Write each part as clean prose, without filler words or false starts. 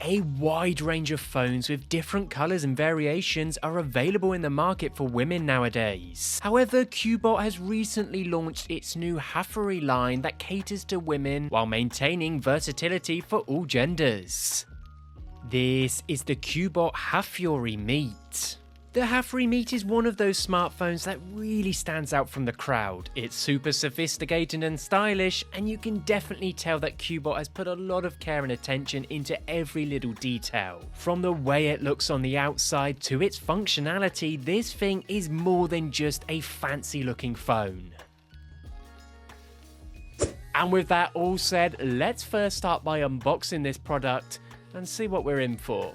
A wide range of phones with different colours and variations are available in the market for women nowadays. However, Cubot has recently launched its new Hafury line that caters to women while maintaining versatility for all genders. This is the Cubot Hafury Meet. The Hafury Meet is one of those smartphones that really stands out from the crowd. It's super sophisticated and stylish, and you can definitely tell that Cubot has put a lot of care and attention into every little detail. From the way it looks on the outside to its functionality, this thing is more than just a fancy looking phone. And with that all said, let's first start by unboxing this product and see what we're in for.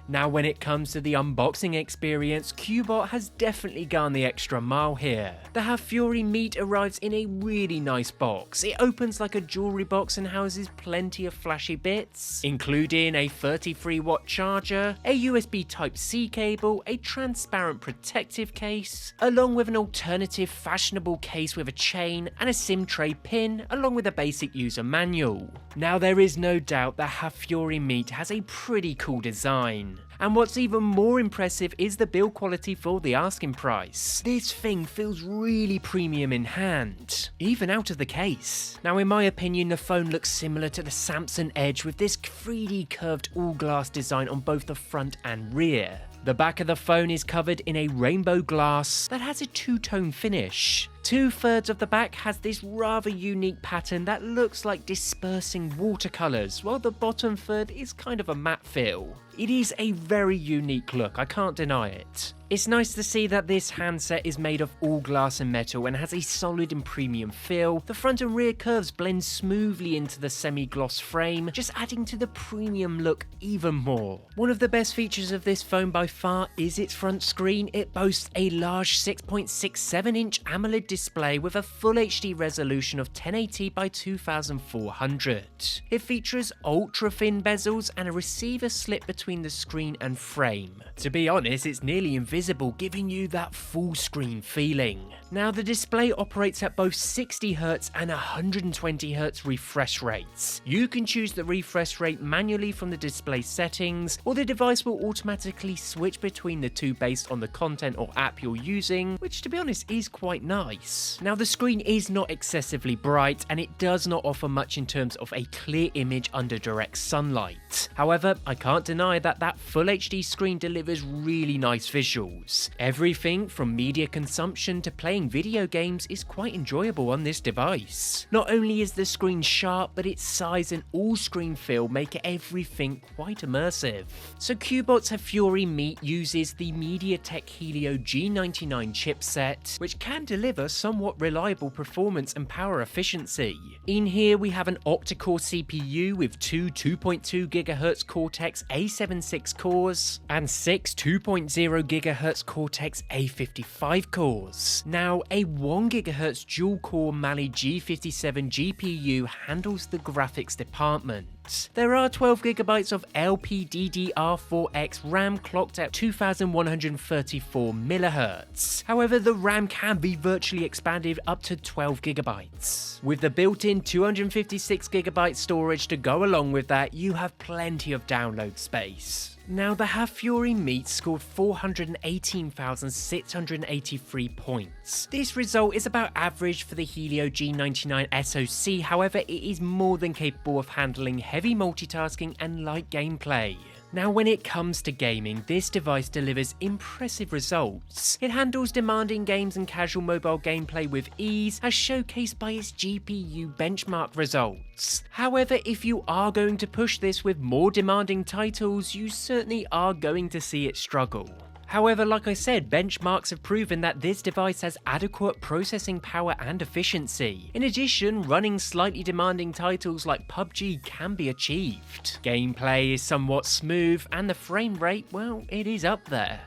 Now, when it comes to the unboxing experience, Cubot has definitely gone the extra mile here. The Hafury Meet arrives in a really nice box. It opens like a jewellery box and houses plenty of flashy bits, including a 33-watt charger, a USB Type-C cable, a transparent protective case, along with an alternative fashionable case with a chain and a SIM tray pin, along with a basic user manual. Now, there is no doubt that Hafury Meet has a pretty cool design. And what's even more impressive is the build quality for the asking price. This thing feels really premium in hand, even out of the case. Now, in my opinion, the phone looks similar to the Samsung Edge with this 3D curved all-glass design on both the front and rear. The back of the phone is covered in a rainbow glass that has a two-tone finish. 2/3 of the back has this rather unique pattern that looks like dispersing watercolours, while the bottom third is kind of a matte feel. It is a very unique look, I can't deny it. It's nice to see that this handset is made of all glass and metal and has a solid and premium feel. The front and rear curves blend smoothly into the semi-gloss frame, just adding to the premium look even more. One of the best features of this phone by far is its front screen. It boasts a large 6.67-inch AMOLED display with a full HD resolution of 1080 by 2400. It features ultra-thin bezels and a receiver slit between the screen and frame. To be honest, it's nearly invisible, giving you that full screen feeling. Now, the display operates at both 60Hz and 120Hz refresh rates. You can choose the refresh rate manually from the display settings, or the device will automatically switch between the two based on the content or app you're using, which to be honest is quite nice. Now, the screen is not excessively bright and it does not offer much in terms of a clear image under direct sunlight. However, I can't deny that full HD screen delivers really nice visuals. Everything from media consumption to playing video games is quite enjoyable on this device. Not only is the screen sharp, but its size and all-screen feel make everything quite immersive. So Cubot's Hafury Meet uses the MediaTek Helio G99 chipset, which can deliver somewhat reliable performance and power efficiency. In here we have an octa-core CPU with two 2.2 GHz Cortex A76 cores and 6 2.0 GHz Cortex A55 cores. Now, a 1 GHz dual-core Mali G57 GPU handles the graphics department. There are 12GB of LPDDR4X RAM clocked at 2134 MHz. However, the RAM can be virtually expanded up to 12GB. With the built-in 256GB storage to go along with that, you have plenty of download space. Now, the Hafury Meet scored 418,683 points. This result is about average for the Helio G99 SoC, however, it is more than capable of handling heavy multitasking and light gameplay. Now, when it comes to gaming, this device delivers impressive results. It handles demanding games and casual mobile gameplay with ease, as showcased by its GPU benchmark results. However, if you are going to push this with more demanding titles, you certainly are going to see it struggle. However, like I said, benchmarks have proven that this device has adequate processing power and efficiency. In addition, running slightly demanding titles like PUBG can be achieved. Gameplay is somewhat smooth and the frame rate, well, it is up there.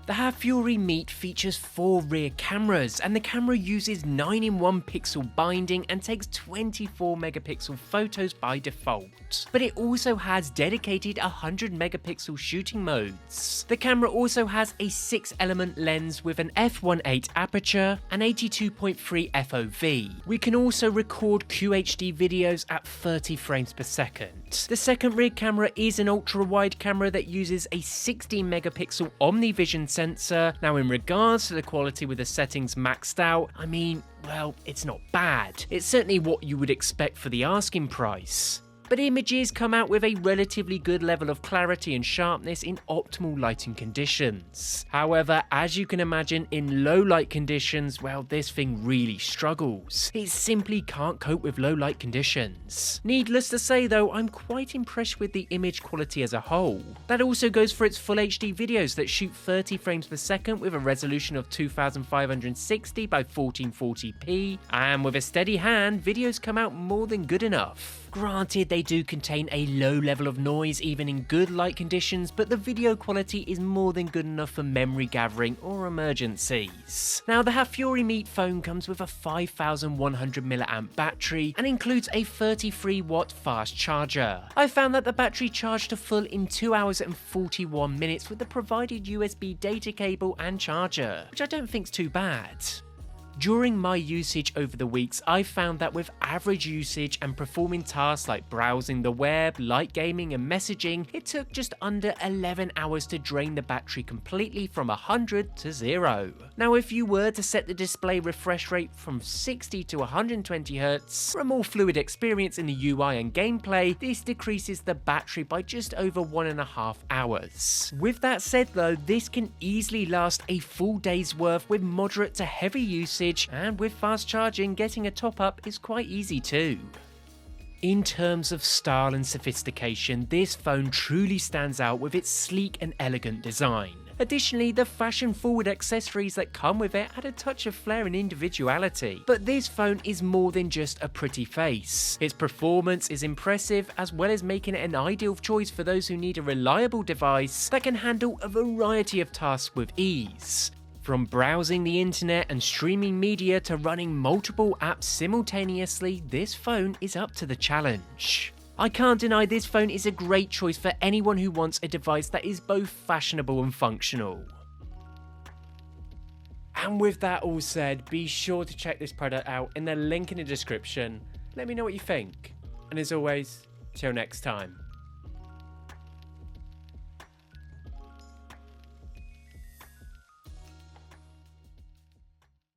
The Hafury Meet features 4 rear cameras, and the camera uses 9-in-1 pixel binding and takes 24 megapixel photos by default. But it also has dedicated 100 megapixel shooting modes. The camera also has a 6-element lens with an f1.8 aperture and 82.3 FOV. We can also record QHD videos at 30 frames per second. The second rear camera is an ultra-wide camera that uses a 16 megapixel OmniVision sensor. Now, in regards to the quality with the settings maxed out, I mean, well, it's not bad. It's certainly what you would expect for the asking price. But images come out with a relatively good level of clarity and sharpness in optimal lighting conditions. However, as you can imagine, in low light conditions, well, this thing really struggles. It simply can't cope with low light conditions. Needless to say though, I'm quite impressed with the image quality as a whole. That also goes for its full HD videos that shoot 30 frames per second with a resolution of 2560 by 1440p, and with a steady hand, videos come out more than good enough. Granted, they do contain a low level of noise even in good light conditions, but the video quality is more than good enough for memory gathering or emergencies. Now, the Hafury Meet phone comes with a 5100 mAh battery and includes a 33 watt fast charger. I found that the battery charged to full in 2 hours and 41 minutes with the provided USB data cable and charger, which I don't think's too bad. During my usage over the weeks, I've found that with average usage and performing tasks like browsing the web, light gaming and messaging, it took just under 11 hours to drain the battery completely from 100 to 0. Now, if you were to set the display refresh rate from 60 to 120 Hz for a more fluid experience in the UI and gameplay, this decreases the battery by just over 1.5 hours. With that said though, this can easily last a full day's worth with moderate to heavy usage, and with fast charging, getting a top up is quite easy too. In terms of style and sophistication, this phone truly stands out with its sleek and elegant design. Additionally, the fashion-forward accessories that come with it add a touch of flair and individuality. But this phone is more than just a pretty face. Its performance is impressive, as well as making it an ideal choice for those who need a reliable device that can handle a variety of tasks with ease. From browsing the internet and streaming media to running multiple apps simultaneously, this phone is up to the challenge. I can't deny this phone is a great choice for anyone who wants a device that is both fashionable and functional. And with that all said, be sure to check this product out in the link in the description. Let me know what you think. And as always, till next time.